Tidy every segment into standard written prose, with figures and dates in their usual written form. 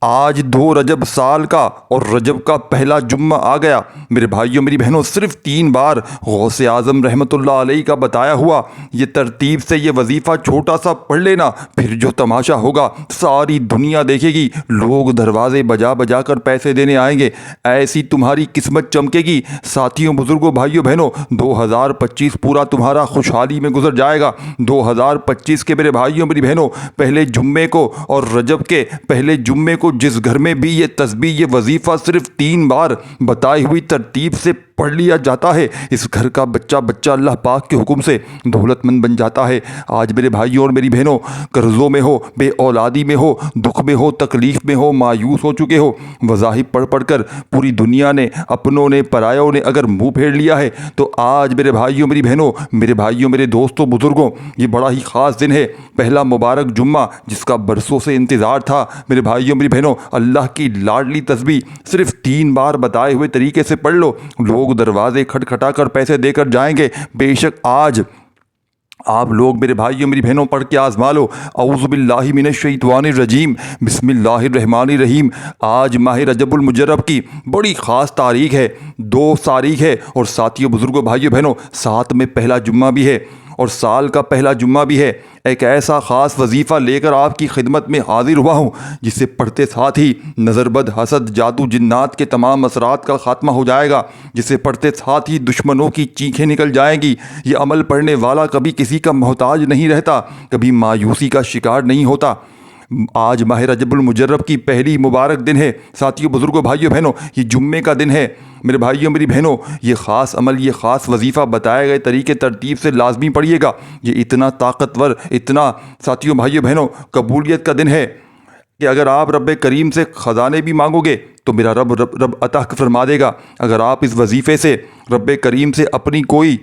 آج 2 رجب سال کا اور رجب کا پہلا جمعہ آ گیا۔ میرے بھائیوں میری بہنوں، صرف 3 بار غوث اعظم رحمۃ اللہ علیہ کا بتایا ہوا یہ ترتیب سے یہ وظیفہ چھوٹا سا پڑھ لینا، پھر جو تماشا ہوگا ساری دنیا دیکھے گی، لوگ دروازے بجا بجا کر پیسے دینے آئیں گے، ایسی تمہاری قسمت چمکے گی۔ ساتھیوں، بزرگوں، بھائیوں بہنوں، 2025 پورا تمہارا خوشحالی میں گزر جائے گا۔ 2025 کے میرے بھائیوں میری بہنوں پہلے جمعے کو اور رجب کے پہلے جمعے کو جس گھر میں بھی یہ تسبیح یہ وظیفہ صرف 3 بار بتائی ہوئی ترتیب سے پڑھ لیا جاتا ہے، اس گھر کا بچہ بچہ اللہ پاک کے حکم سے دولت مند بن جاتا ہے۔ آج میرے بھائیوں اور میری بہنوں، قرضوں میں ہو، بے اولادی میں ہو، دکھ میں ہو، تکلیف میں ہو، مایوس ہو چکے ہو، وظائف پڑھ پڑھ کر پوری دنیا نے، اپنوں نے، پرایوں نے اگر منہ پھیر لیا ہے، تو آج میرے بھائیوں میری بہنوں، میرے بھائیوں میرے دوستوں بزرگوں، یہ بڑا ہی خاص دن ہے، پہلا مبارک جمعہ جس کا برسوں سے انتظار تھا۔ میرے بھائیوں میری بہنوں، اللہ کی لاڈلی تسبیح صرف 3 بار بتائے ہوئے طریقے سے پڑھ لو، لوگ دروازے کھٹکھٹا کر پیسے دے کر جائیں گے۔ بے شک آج آپ لوگ میرے بھائیوں میری بہنوں پڑھ کے آزما لو۔ اعوذ باللہ من الشیطان الرجیم، بسم اللہ الرحمن الرحیم۔ آج ماہ رجب المجرب کی بڑی خاص تاریخ ہے، 2 تاریخ ہے، اور ساتھیوں بزرگوں بھائیوں بہنوں 7 میں پہلا جمعہ بھی ہے اور سال کا پہلا جمعہ بھی ہے۔ ایک ایسا خاص وظیفہ لے کر آپ کی خدمت میں حاضر ہوا ہوں جسے پڑھتے ساتھ ہی نظر بد، حسد، جادو، جنات کے تمام اثرات کا خاتمہ ہو جائے گا، جسے پڑھتے ساتھ ہی دشمنوں کی چیخیں نکل جائیں گی۔ یہ عمل پڑھنے والا کبھی کسی کا محتاج نہیں رہتا، کبھی مایوسی کا شکار نہیں ہوتا۔ آج ماہ رجب المجرب کی پہلی مبارک دن ہے۔ ساتھیوں بزرگوں بھائیوں بہنوں، یہ جمعے کا دن ہے۔ میرے بھائیوں میری بہنوں، یہ خاص عمل، یہ خاص وظیفہ بتائے گئے طریقے ترتیب سے لازمی پڑھیے گا۔ یہ اتنا طاقتور، اتنا ساتھیوں بھائیوں بہنوں قبولیت کا دن ہے کہ اگر آپ رب کریم سے خزانے بھی مانگو گے تو میرا رب عطا فرما دے گا۔ اگر آپ اس وظیفے سے رب کریم سے اپنی کوئی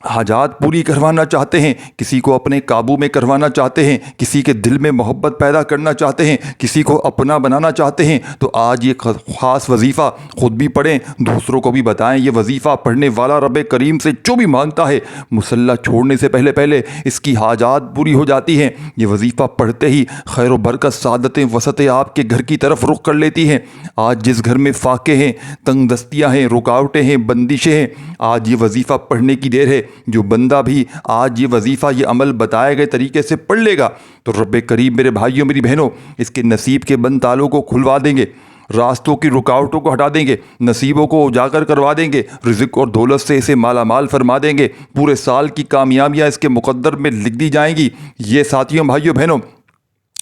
حاجات پوری کروانا چاہتے ہیں، کسی کو اپنے قابو میں کروانا چاہتے ہیں، کسی کے دل میں محبت پیدا کرنا چاہتے ہیں، کسی کو اپنا بنانا چاہتے ہیں، تو آج یہ خاص وظیفہ خود بھی پڑھیں، دوسروں کو بھی بتائیں۔ یہ وظیفہ پڑھنے والا رب کریم سے جو بھی مانگتا ہے، مصلی چھوڑنے سے پہلے اس کی حاجات پوری ہو جاتی ہیں۔ یہ وظیفہ پڑھتے ہی خیر و برکت، سعادتیں، وسعتیں آپ کے گھر کی طرف رخ کر لیتی ہیں۔ آج جس گھر میں فاقے ہیں، تنگ دستیاں ہیں، رکاوٹیں ہیں، بندشیں ہیں، آج یہ وظیفہ پڑھنے کی دیر ہے۔ جو بندہ بھی آج یہ وظیفہ یہ عمل بتائے گئے طریقے سے پڑھ لے گا تو رب کریم میرے بھائیوں میری بہنوں اس کے نصیب کے بند تالوں کو کھلوا دیں گے، راستوں کی رکاوٹوں کو ہٹا دیں گے، نصیبوں کو اجاگر کروا دیں گے، رزق اور دولت سے اسے مالا مال فرما دیں گے، پورے سال کی کامیابیاں اس کے مقدر میں لکھ دی جائیں گی۔ یہ ساتھیوں بھائیوں بہنوں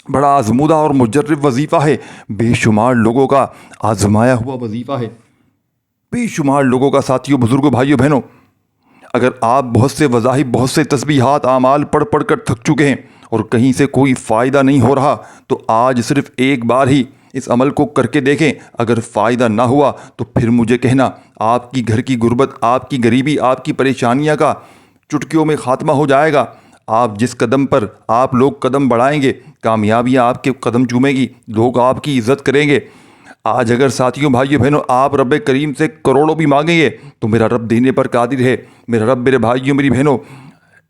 بڑا آزمودہ اور مجرب وظیفہ ہے، بے شمار لوگوں کا آزمایا ہوا وظیفہ ہے، بے شمار لوگوں کا۔ ساتھیوں بزرگوں بھائیوں بہنوں، اگر آپ بہت سے وظائف، بہت سے تسبیحات، اعمال پڑھ کر تھک چکے ہیں اور کہیں سے کوئی فائدہ نہیں ہو رہا، تو آج صرف ایک بار ہی اس عمل کو کر کے دیکھیں۔ اگر فائدہ نہ ہوا تو پھر مجھے کہنا، آپ کی گھر کی غربت، آپ کی غریبی، آپ کی پریشانیاں کا چٹکیوں میں خاتمہ ہو جائے گا۔ آپ جس قدم پر آپ لوگ قدم بڑھائیں گے، کامیابیاں آپ کے قدم چومیں گی، لوگ آپ کی عزت کریں گے۔ آج اگر ساتھیوں بھائیوں بہنوں آپ رب کریم سے کروڑوں بھی مانگیں گے تو میرا رب دینے پر قادر ہے۔ میرا رب میرے بھائیوں میری بہنوں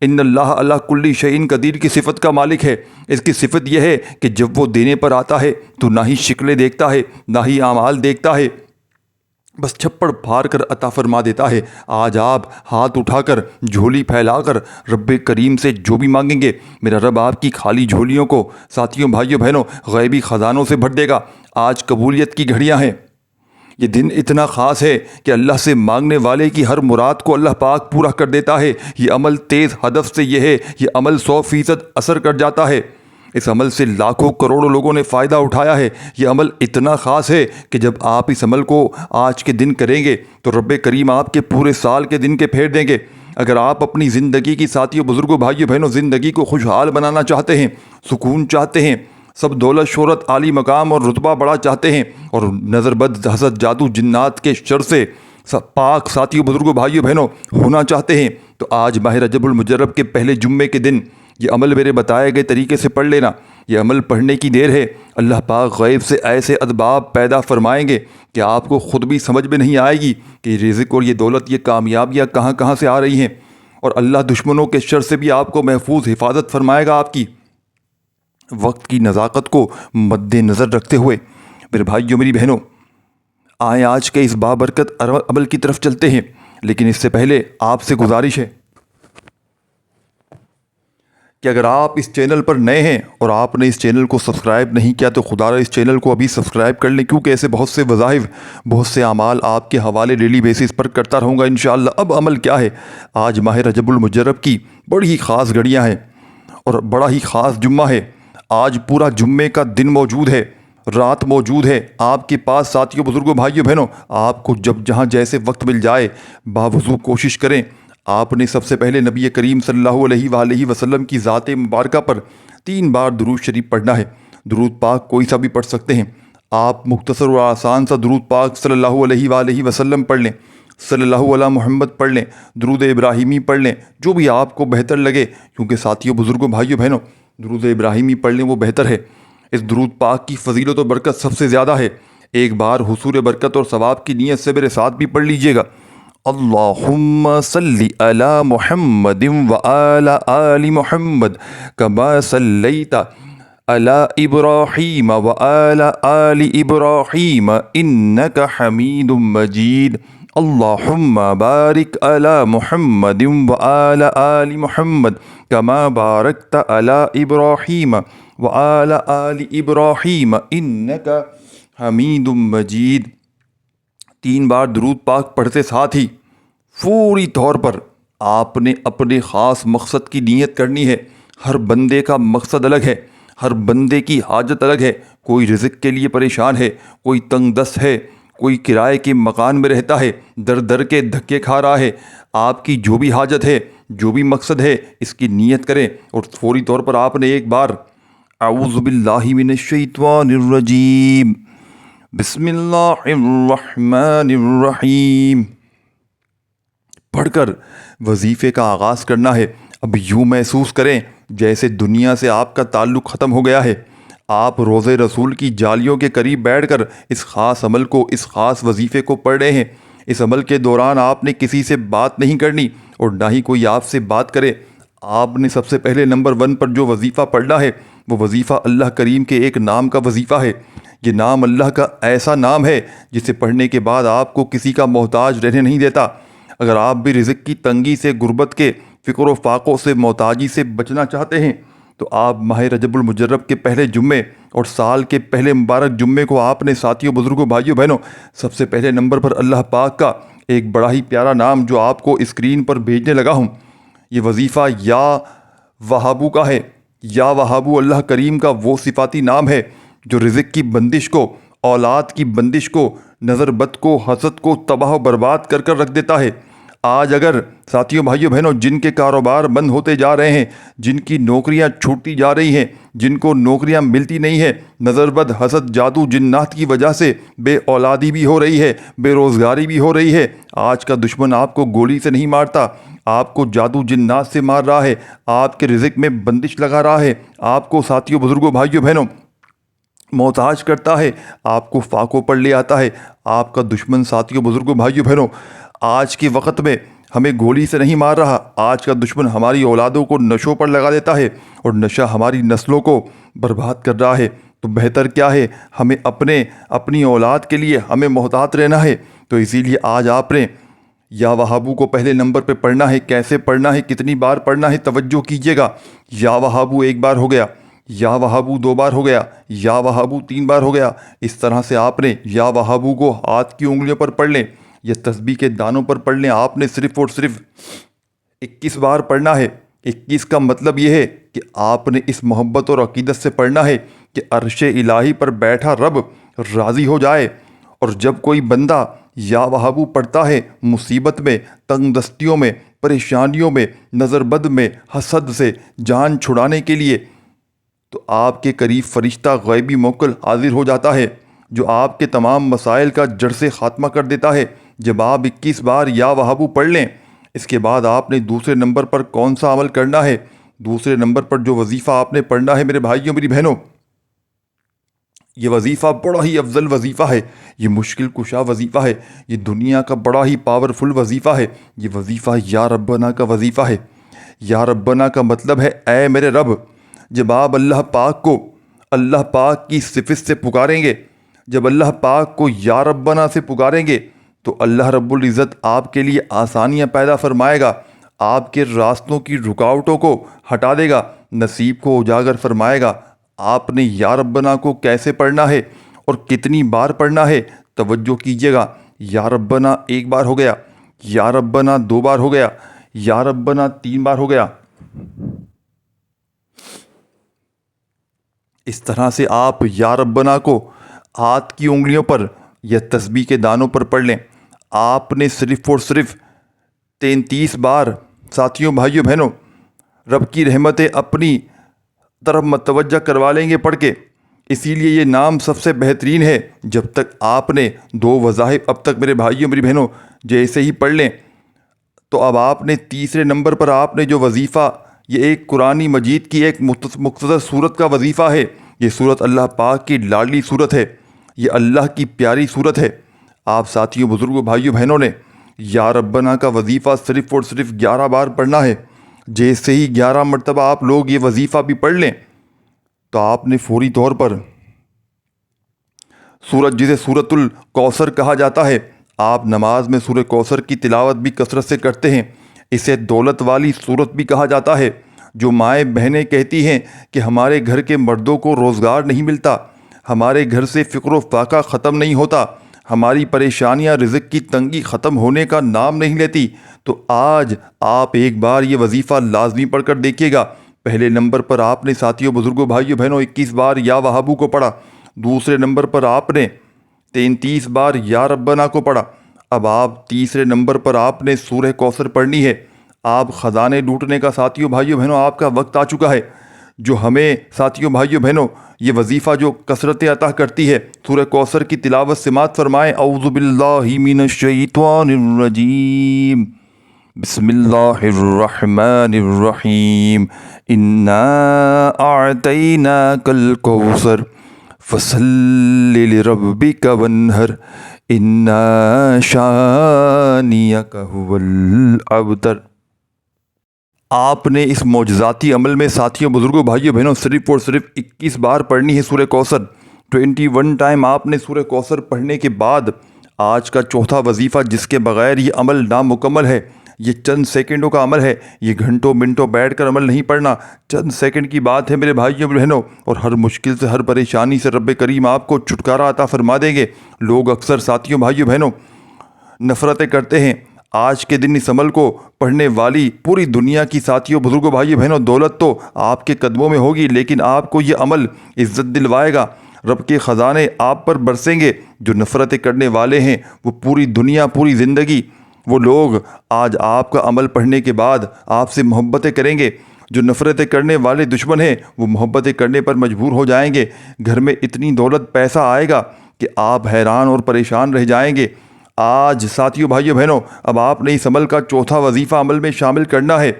ان اللہ علی کل شیء قدیر کی صفت کا مالک ہے۔ اس کی صفت یہ ہے کہ جب وہ دینے پر آتا ہے تو نہ ہی شکلیں دیکھتا ہے، نہ ہی اعمال دیکھتا ہے، بس چھپڑ پھاڑ کر عطا فرما دیتا ہے۔ آج آپ ہاتھ اٹھا کر، جھولی پھیلا کر رب کریم سے جو بھی مانگیں گے، میرا رب آپ کی خالی جھولیوں کو ساتھیوں بھائیوں بہنوں غیبی خزانوں سے بھر دے گا۔ آج قبولیت کی گھڑیاں ہیں۔ یہ دن اتنا خاص ہے کہ اللہ سے مانگنے والے کی ہر مراد کو اللہ پاک پورا کر دیتا ہے۔ یہ عمل تیز ہدف سے یہ ہے، یہ عمل 100% اثر کر جاتا ہے۔ اس عمل سے لاکھوں کروڑوں لوگوں نے فائدہ اٹھایا ہے۔ یہ عمل اتنا خاص ہے کہ جب آپ اس عمل کو آج کے دن کریں گے تو رب کریم آپ کے پورے سال کے دن کے پھیر دیں گے۔ اگر آپ اپنی زندگی کی ساتھیوں بزرگوں بھائیوں بہنوں زندگی کو خوشحال بنانا چاہتے ہیں، سکون چاہتے ہیں، سب دولت، شہرت، عالی مقام اور رتبہ بڑا چاہتے ہیں، اور نظر بد، حسد، جادو، جنات کے شر سے پاک ساتھیوں بزرگوں بھائیوں بہنوں ہونا چاہتے ہیں، تو آج ماہ رجب المجرب کے پہلے جمعے کے دن یہ عمل میرے بتائے گئے طریقے سے پڑھ لینا۔ یہ عمل پڑھنے کی دیر ہے، اللہ پاک غیب سے ایسے اسباب پیدا فرمائیں گے کہ آپ کو خود بھی سمجھ میں نہیں آئے گی کہ یہ رزق اور یہ دولت، یہ کامیابیاں کہاں سے آ رہی ہیں، اور اللہ دشمنوں کے شر سے بھی آپ کو محفوظ حفاظت فرمائے گا آپ کی۔ وقت کی نزاکت کو مد نظر رکھتے ہوئے میرے بھائیوں میری بہنوں، آئیں آج کے اس بابرکت عمل کی طرف چلتے ہیں، لیکن اس سے پہلے آپ سے گزارش ہے کہ اگر آپ اس چینل پر نئے ہیں اور آپ نے اس چینل کو سبسکرائب نہیں کیا تو خدا را اس چینل کو ابھی سبسکرائب کر لیں، کیونکہ ایسے بہت سے وظائف، بہت سے اعمال آپ کے حوالے ڈیلی بیسس پر کرتا رہوں گا انشاءاللہ۔ اب عمل کیا ہے؟ آج ماہ رجب المجرب کی بڑی ہی خاص گھڑیاں ہیں اور بڑا ہی خاص جمعہ ہے۔ آج پورا جمعے کا دن موجود ہے، رات موجود ہے آپ کے پاس ساتھیوں، بزرگوں، بھائیوں، بہنوں۔ آپ کو جب جہاں جیسے وقت مل جائے باوضو کوشش کریں، آپ نے سب سے پہلے نبی کریم صلی اللہ علیہ وآلہ وسلم کی ذات مبارکہ پر 3 بار درود شریف پڑھنا ہے۔ درود پاک کوئی سا بھی پڑھ سکتے ہیں، آپ مختصر و آسان سا درود پاک صلی اللہ علیہ وآلہ وسلم پڑھ لیں، صلی اللہ علیہ محمد پڑھ لیں، درود ابراہیمی پڑھ لیں، جو بھی آپ کو بہتر لگے، کیونکہ ساتھیوں، بزرگوں، بھائیوں، بہنوں، درود ابراہیمی پڑھ لیں وہ بہتر ہے۔ اس درود پاک کی فضیلت و برکت سب سے زیادہ ہے۔ ایک بار حصول برکت اور ثواب کی نیت سے میرے ساتھ بھی پڑھ لیجئے گا۔ اللہم صلی علی محمد وآل آل محمد کما صلیت علی ابراہیم وآل آل ابراہیم انک حمید مجید۔ اللہم بارک علی محمد وآل آل محمد کما بارکت علی ابراہیم وآل آل ابراہیم انک حمید مجید۔ 3 بار درود پاک پڑھتے ساتھ ہی فوری طور پر آپ نے اپنے خاص مقصد کی نیت کرنی ہے۔ ہر بندے کا مقصد الگ ہے، ہر بندے کی حاجت الگ ہے۔ کوئی رزق کے لیے پریشان ہے، کوئی تنگ دست ہے، کوئی کرائے کے مکان میں رہتا ہے، در در کے دھکے کھا رہا ہے۔ آپ کی جو بھی حاجت ہے، جو بھی مقصد ہے، اس کی نیت کریں اور فوری طور پر آپ نے ایک بار اعوذ باللہ من الشیطان الرجیم بسم اللہ الرحمن الرحیم پڑھ کر وظیفے کا آغاز کرنا ہے۔ اب یوں محسوس کریں جیسے دنیا سے آپ کا تعلق ختم ہو گیا ہے۔ آپ روضے رسول کی جالیوں کے قریب بیٹھ کر اس خاص عمل کو، اس خاص وظیفے کو پڑھ رہے ہیں۔ اس عمل کے دوران آپ نے کسی سے بات نہیں کرنی اور نہ ہی کوئی آپ سے بات کرے۔ آپ نے سب سے پہلے نمبر 1 پر جو وظیفہ پڑھنا ہے وہ وظیفہ اللہ کریم کے ایک نام کا وظیفہ ہے۔ یہ نام اللہ کا ایسا نام ہے جسے پڑھنے کے بعد آپ کو کسی کا محتاج رہنے نہیں دیتا۔ اگر آپ بھی رزق کی تنگی سے، غربت کے فکر و فاقوں سے، محتاجی سے بچنا چاہتے ہیں تو آپ ماہ رجب المجرب کے پہلے جمعے اور سال کے پہلے مبارک جمعے کو آپ نے ساتھیوں، بزرگوں، بھائیوں، بہنوں، سب سے پہلے نمبر پر اللہ پاک کا ایک بڑا ہی پیارا نام جو آپ کو اسکرین پر بھیجنے لگا ہوں، یہ وظیفہ یا وہابو کا ہے۔ یا وہابو اللہ کریم کا وہ صفاتی نام ہے جو رزق کی بندش کو، اولاد کی بندش کو، نظر بد کو، حسد کو تباہ و برباد کر کر رکھ دیتا ہے۔ آج اگر ساتھیوں، بھائیوں، بہنوں، جن کے کاروبار بند ہوتے جا رہے ہیں، جن کی نوکریاں چھوٹتی جا رہی ہیں، جن کو نوکریاں ملتی نہیں ہیں، نظر بد، حسد، جادو، جنات کی وجہ سے بے اولادی بھی ہو رہی ہے، بے روزگاری بھی ہو رہی ہے، آج کا دشمن آپ کو گولی سے نہیں مارتا، آپ کو جادو جنات سے مار رہا ہے، آپ کے رزق میں بندش لگا رہا ہے، آپ کو ساتھیوں، بزرگوں، بھائیوں، بہنوں محتاج کرتا ہے، آپ کو فاقوں پر لے آتا ہے۔ آپ کا دشمن ساتھیوں، بزرگوں، بھائیوں، بہنوں آج کے وقت میں ہمیں گولی سے نہیں مار رہا، آج کا دشمن ہماری اولادوں کو نشوں پر لگا دیتا ہے اور نشہ ہماری نسلوں کو برباد کر رہا ہے۔ تو بہتر کیا ہے، ہمیں اپنی اولاد کے لیے ہمیں محتاط رہنا ہے۔ تو اسی لیے آج آپ نے یا وہابو کو پہلے نمبر پہ پڑھنا ہے۔ کیسے پڑھنا ہے، کتنی بار پڑھنا ہے، توجہ کیجئے گا۔ یا وہابو 1 بار ہو گیا، یا وہابو 2 بار ہو گیا، یا وہابو 3 بار ہو گیا۔ اس طرح سے آپ نے یا وہابو کو ہاتھ کی انگلیوں پر پڑھ لیں یا تسبیح کے دانوں پر پڑھ لیں۔ آپ نے صرف اور صرف 21 بار پڑھنا ہے۔ 21 کا مطلب یہ ہے کہ آپ نے اس محبت اور عقیدت سے پڑھنا ہے کہ عرش الہی پر بیٹھا رب راضی ہو جائے۔ اور جب کوئی بندہ یا وہابو پڑھتا ہے مصیبت میں، تنگ دستیوں میں، پریشانیوں میں، نظر بد میں، حسد سے جان چھڑانے کے لیے، تو آپ کے قریب فرشتہ غیبی موکل حاضر ہو جاتا ہے جو آپ کے تمام مسائل کا جڑ سے خاتمہ کر دیتا ہے۔ جب آپ 21 بار یا وہابو پڑھ لیں، اس کے بعد آپ نے دوسرے نمبر پر کون سا عمل کرنا ہے؟ دوسرے نمبر پر جو وظیفہ آپ نے پڑھنا ہے میرے بھائیوں، میری بہنوں، یہ وظیفہ بڑا ہی افضل وظیفہ ہے، یہ مشکل کشا وظیفہ ہے، یہ دنیا کا بڑا ہی پاورفل وظیفہ ہے۔ یہ وظیفہ یا ربنا کا وظیفہ ہے۔ یا ربنا کا مطلب ہے اے میرے رب، جب آپ اللہ پاک کو اللہ پاک کی صفت سے پکاریں گے، جب اللہ پاک کو یا ربنا سے پکاریں گے تو اللہ رب العزت آپ کے لیے آسانیاں پیدا فرمائے گا، آپ کے راستوں کی رکاوٹوں کو ہٹا دے گا، نصیب کو اجاگر فرمائے گا۔ آپ نے یا ربنا کو کیسے پڑھنا ہے اور کتنی بار پڑھنا ہے توجہ کیجیے گا۔ یا ربنا ایک بار ہو گیا، یا ربنا دو بار ہو گیا، یا ربنا تین بار ہو گیا۔ اس طرح سے آپ یا ربنا کو ہاتھ کی انگلیوں پر یا تسبیح کے دانوں پر پڑھ لیں۔ آپ نے صرف اور صرف 33 بار ساتھیوں بھائیوں بہنوں رب کی رحمتیں اپنی طرف متوجہ کروا لیں گے پڑھ کے۔ اسی لیے یہ نام سب سے بہترین ہے۔ جب تک آپ نے 2 وظائف اب تک میرے بھائیوں میری بہنوں جیسے ہی پڑھ لیں تو اب آپ نے تیسرے نمبر پر آپ نے جو وظیفہ، یہ ایک قرآن مجید کی ایک مختصر صورت کا وظیفہ ہے۔ یہ صورت اللہ پاک کی لاڈلی صورت ہے، یہ اللہ کی پیاری صورت ہے۔ آپ ساتھیوں بزرگوں بھائیوں بہنوں نے یا ربنا کا وظیفہ صرف اور صرف 11 بار پڑھنا ہے۔ جیسے ہی 11 مرتبہ آپ لوگ یہ وظیفہ بھی پڑھ لیں تو آپ نے فوری طور پر سورت جسے سورۃ الکوثر کہا جاتا ہے، آپ نماز میں سورہ کوثر کی تلاوت بھی کثرت سے کرتے ہیں۔ اسے دولت والی سورت بھی کہا جاتا ہے۔ جو مائیں بہنیں کہتی ہیں کہ ہمارے گھر کے مردوں کو روزگار نہیں ملتا، ہمارے گھر سے فقر و فاقہ ختم نہیں ہوتا، ہماری پریشانیاں رزق کی تنگی ختم ہونے کا نام نہیں لیتی، تو آج آپ ایک بار یہ وظیفہ لازمی پڑھ کر دیکھیے گا۔ پہلے نمبر پر آپ نے ساتھیوں بزرگوں بھائیوں بہنوں 21 بار یا وہابو کو پڑھا، دوسرے نمبر پر آپ نے 33 بار یا ربنا کو پڑھا، اب آپ تیسرے نمبر پر آپ نے سورہ کوثر پڑھنی ہے۔ آپ خزانے لوٹنے کا ساتھیوں بھائیوں بہنوں آپ کا وقت آ چکا ہے، جو ہمیں ساتھیوں بھائیوں بہنوں یہ وظیفہ جو کثرت عطا کرتی ہے۔ سورہ کوثر کی تلاوت سماعت فرمائیں۔ اعوذ باللہ من الشیطان الرجیم، بسم اللہ الرحمن الرحیم، انا اعطیناک الکوثر فصل لربک وانحر ان شانئک ھو الابتر۔ آپ نے اس معجزاتی عمل میں ساتھیوں بزرگوں بھائیوں بہنوں صرف اور صرف 21 بار پڑھنی ہے سورہ کوثر۔ 21 ٹائم آپ نے سورہ کوثر پڑھنے کے بعد آج کا چوتھا وظیفہ، جس کے بغیر یہ عمل نامکمل ہے، یہ چند سیکنڈوں کا عمل ہے، یہ گھنٹوں منٹوں بیٹھ کر عمل نہیں پڑھنا، چند سیکنڈ کی بات ہے میرے بھائیوں بہنوں، اور ہر مشکل سے ہر پریشانی سے رب کریم آپ کو چھٹکارا عطا فرما دیں گے۔ لوگ اکثر ساتھیوں بھائیوں بہنوں نفرتیں کرتے ہیں۔ آج کے دن اس عمل کو پڑھنے والی پوری دنیا کی ساتھیوں بزرگوں بھائیوں بہنوں دولت تو آپ کے قدموں میں ہوگی، لیکن آپ کو یہ عمل عزت دلوائے گا، رب کے خزانے آپ پر برسیں گے۔ جو نفرتیں کرنے والے ہیں وہ پوری دنیا پوری زندگی وہ لوگ آج آپ کا عمل پڑھنے کے بعد آپ سے محبتیں کریں گے۔ جو نفرتیں کرنے والے دشمن ہیں وہ محبتیں کرنے پر مجبور ہو جائیں گے۔ گھر میں اتنی دولت پیسہ آئے گا کہ آپ حیران اور پریشان رہ جائیں گے۔ آج ساتھیوں بھائیوں بہنوں اب آپ نے اس عمل کا چوتھا وظیفہ عمل میں شامل کرنا ہے۔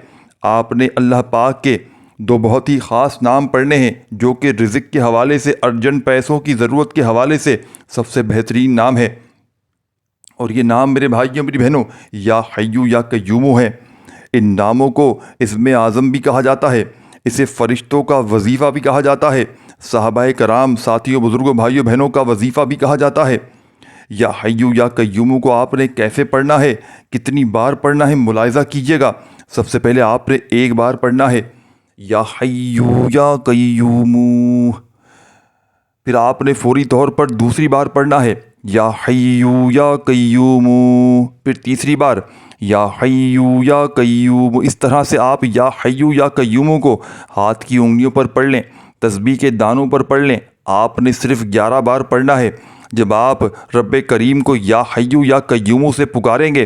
آپ نے اللہ پاک کے 2 بہت ہی خاص نام پڑھنے ہیں، جو کہ رزق کے حوالے سے، ارجنٹ پیسوں کی ضرورت کے حوالے سے سب سے بہترین نام ہے، اور یہ نام میرے بھائیوں میری بہنوں یا حیو یا قیوم ہے۔ ان ناموں کو اسم اعظم بھی کہا جاتا ہے، اسے فرشتوں کا وظیفہ بھی کہا جاتا ہے، صحابہ کرام ساتھیوں بزرگوں بھائیوں بہنوں کا وظیفہ بھی کہا جاتا ہے۔ یا حیو یا قیوم کو آپ نے کیسے پڑھنا ہے، کتنی بار پڑھنا ہے، ملاحظہ کیجیے گا۔ سب سے پہلے آپ نے ایک بار پڑھنا ہے یا حیو یا قیوم، پھر آپ نے فوری طور پر دوسری بار پڑھنا ہے یا حیو یا قیوم، پھر تیسری بار یا حیو یا قیوم۔ اس طرح سے آپ یا حیو یا قیوم کو ہاتھ کی انگلیوں پر پڑھ لیں، تسبیح کے دانوں پر پڑھ لیں۔ آپ نے صرف 11 بار پڑھنا ہے۔ جب آپ رب کریم کو یا حیو یا قیوم سے پکاریں گے،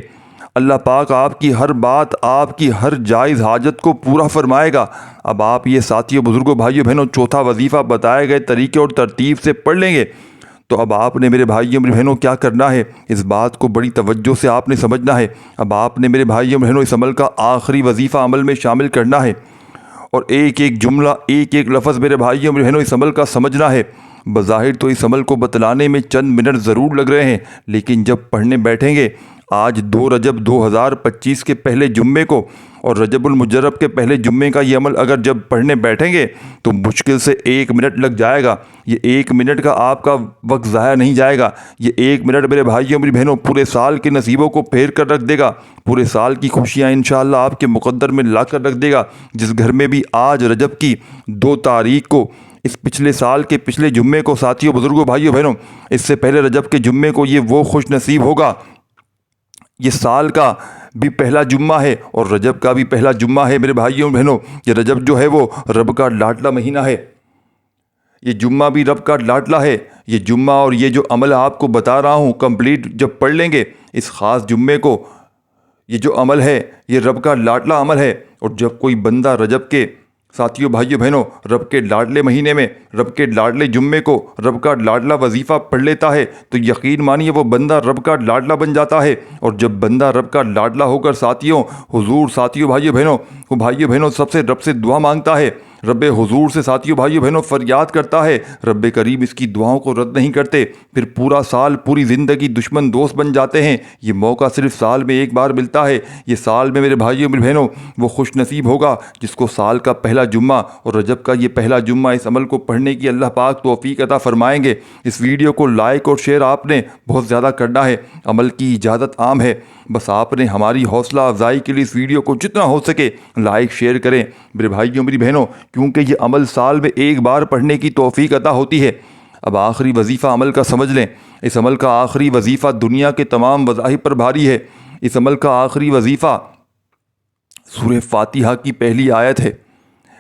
اللہ پاک آپ کی ہر بات، آپ کی ہر جائز حاجت کو پورا فرمائے گا۔ اب آپ یہ ساتھیوں بزرگوں بھائیوں بہنوں چوتھا وظیفہ بتائے گئے طریقے اور ترتیب سے پڑھ لیں گے، تو اب آپ نے میرے بھائیوں میری بہنوں کیا کرنا ہے، اس بات کو بڑی توجہ سے آپ نے سمجھنا ہے۔ اب آپ نے میرے بھائیوں بہنوں اس عمل کا آخری وظیفہ عمل میں شامل کرنا ہے، اور ایک ایک جملہ، ایک ایک لفظ میرے بھائیوں میری بہنوں اس عمل کا سمجھنا ہے۔ بظاہر تو اس عمل کو بتلانے میں چند منٹ ضرور لگ رہے ہیں، لیکن جب پڑھنے بیٹھیں گے آج 2 رجب 2025 کے پہلے جمعے کو، اور رجب المجرب کے پہلے جمعے کا یہ عمل اگر جب پڑھنے بیٹھیں گے تو مشکل سے 1 منٹ لگ جائے گا۔ یہ 1 منٹ کا آپ کا وقت ضائع نہیں جائے گا۔ یہ 1 منٹ میرے بھائیوں میری بہنوں پورے سال کے نصیبوں کو پھیر کر رکھ دے گا، پورے سال کی خوشیاں انشاءاللہ آپ کے مقدر میں لا کر رکھ دے گا۔ جس گھر میں بھی آج رجب کی 2 تاریخ کو اس پچھلے سال کے پچھلے جمعے کو ساتھیوں بزرگوں بھائیوں بہنوں اس سے پہلے رجب کے جمعے کو یہ وہ خوش نصیب ہوگا۔ یہ سال کا بھی پہلا جمعہ ہے اور رجب کا بھی پہلا جمعہ ہے میرے بھائیوں بہنوں۔ یہ رجب جو ہے وہ رب کا لاڈلا مہینہ ہے، یہ جمعہ بھی رب کا لاڈلا ہے۔ یہ جمعہ اور یہ جو عمل آپ کو بتا رہا ہوں کمپلیٹ جب پڑھ لیں گے اس خاص جمعے کو، یہ جو عمل ہے یہ رب کا لاڈلا عمل ہے۔ اور جب کوئی بندہ رجب کے ساتھیوں بھائیوں بہنوں رب کے لاڈلے مہینے میں رب کے لاڈلے جمعے کو رب کا لاڈلا وظیفہ پڑھ لیتا ہے تو یقین مانیے وہ بندہ رب کا لاڈلا بن جاتا ہے۔ اور جب بندہ رب کا لاڈلا ہو کر ساتھیوں حضور ساتھیوں بھائیوں بہنوں سب سے رب سے دعا مانگتا ہے، رب حضور سے ساتھیوں بھائیوں بہنوں فریاد کرتا ہے، رب کریم اس کی دعاؤں کو رد نہیں کرتے، پھر پورا سال پوری زندگی دشمن دوست بن جاتے ہیں۔ یہ موقع صرف سال میں ایک بار ملتا ہے۔ یہ سال میں میرے بھائیوں میری بہنوں وہ خوش نصیب ہوگا جس کو سال کا پہلا جمعہ اور رجب کا یہ پہلا جمعہ اس عمل کو پڑھنے کی اللہ پاک توفیق عطا فرمائیں گے۔ اس ویڈیو کو لائک اور شیئر آپ نے بہت زیادہ کرنا ہے، عمل کی اجازت عام ہے، بس آپ نے ہماری حوصلہ افزائی کے لیے اس ویڈیو کو جتنا ہو سکے لائک شیئر کریں میرے بھائیوں میری بہنوں، کیونکہ یہ عمل سال میں ایک بار پڑھنے کی توفیق عطا ہوتی ہے۔ اب آخری وظیفہ عمل کا سمجھ لیں۔ اس عمل کا آخری وظیفہ دنیا کے تمام وظائف پر بھاری ہے۔ اس عمل کا آخری وظیفہ سورہ فاتحہ کی پہلی آیت ہے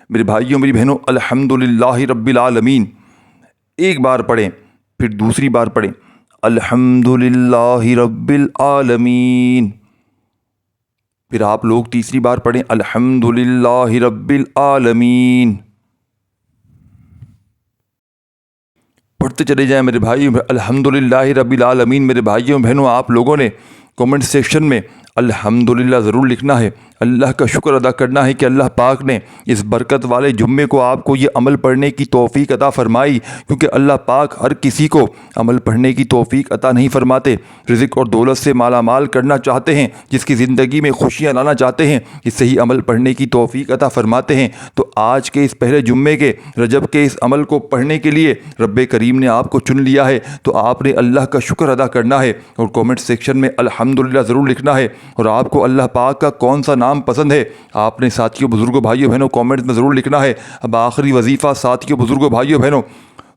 میرے بھائیوں میری بہنوں، الحمدللہ رب العالمین۔ ایک بار پڑھیں پھر دوسری بار پڑھیں، الحمدللہ رب العالمین، پھر آپ لوگ تیسری بار پڑھیں الحمدللہ رب العالمین، پڑھتے چلے جائیں میرے بھائیوں الحمدللہ رب العالمین۔ میرے بھائیوں بہنوں آپ لوگوں نے کومنٹ سیکشن میں الحمدللہ ضرور لکھنا ہے، اللہ کا شکر ادا کرنا ہے کہ اللہ پاک نے اس برکت والے جمعے کو آپ کو یہ عمل پڑھنے کی توفیق عطا فرمائی، کیونکہ اللہ پاک ہر کسی کو عمل پڑھنے کی توفیق عطا نہیں فرماتے۔ رزق اور دولت سے مالا مال کرنا چاہتے ہیں، جس کی زندگی میں خوشیاں لانا چاہتے ہیں، اس سے ہی عمل پڑھنے کی توفیق عطا فرماتے ہیں۔ تو آج کے اس پہلے جمعے کے رجب کے اس عمل کو پڑھنے کے لیے رب کریم نے آپ کو چن لیا ہے، تو آپ نے اللہ کا شکر ادا کرنا ہے اور کومنٹ سیکشن میں الحمدللہ ضرور لکھنا ہے۔ اور آپ کو اللہ پاک کا کون سا نام پسند ہے آپ نے ساتھیوں بزرگوں بھائیوں بہنوں کامنٹ میں ضرور لکھنا ہے۔ اب آخری وظیفہ ساتھیوں بزرگوں بھائیوں بہنوں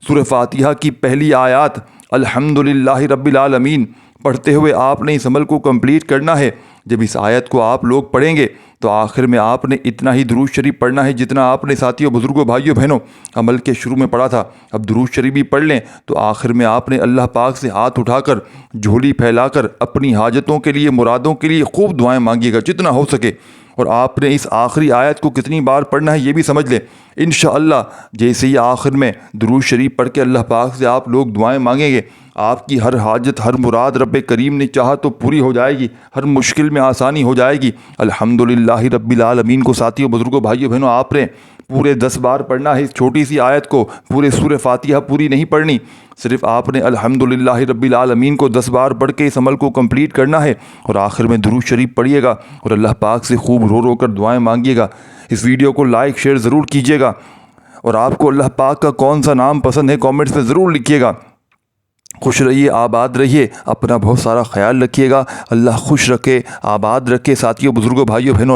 سورہ فاتحہ کی پہلی آیات الحمدللہ رب العالمین پڑھتے ہوئے آپ نے اس عمل کو کمپلیٹ کرنا ہے۔ جب اس آیت کو آپ لوگ پڑھیں گے تو آخر میں آپ نے اتنا ہی درود شریف پڑھنا ہے جتنا آپ نے ساتھیوں بزرگوں بھائیوں بہنوں عمل کے شروع میں پڑھا تھا۔ اب درود شریف بھی پڑھ لیں تو آخر میں آپ نے اللہ پاک سے ہاتھ اٹھا کر جھولی پھیلا کر اپنی حاجتوں کے لیے مرادوں کے لیے خوب دعائیں مانگیے گا جتنا ہو سکے۔ اور آپ نے اس آخری آیت کو کتنی بار پڑھنا ہے یہ بھی سمجھ لیں۔ انشاءاللہ جیسے ہی آخر میں درود شریف پڑھ کے اللہ پاک سے آپ لوگ دعائیں مانگیں گے، آپ کی ہر حاجت ہر مراد رب کریم نے چاہا تو پوری ہو جائے گی، ہر مشکل میں آسانی ہو جائے گی۔ الحمدللہ رب العالمین کو ساتھیوں بزرگوں بھائیوں بہنوں آپ نے پورے 10 بار پڑھنا ہے۔ اس چھوٹی سی آیت کو پورے سورہ فاتحہ پوری نہیں پڑھنی، صرف آپ نے الحمدللہ رب العالمین کو 10 بار پڑھ کے اس عمل کو کمپلیٹ کرنا ہے۔ اور آخر میں درود شریف پڑھیے گا اور اللہ پاک سے خوب رو رو کر دعائیں مانگیے گا۔ اس ویڈیو کو لائک شیئر ضرور کیجیے گا اور آپ کو اللہ پاک کا کون سا نام پسند ہے کامنٹس میں ضرور لکھیے گا۔ خوش رہیے، آباد رہیے، اپنا بہت سارا خیال رکھیے گا۔ اللہ خوش رکھے، آباد رکھے ساتھیوں بزرگوں بھائیوں بہنوں۔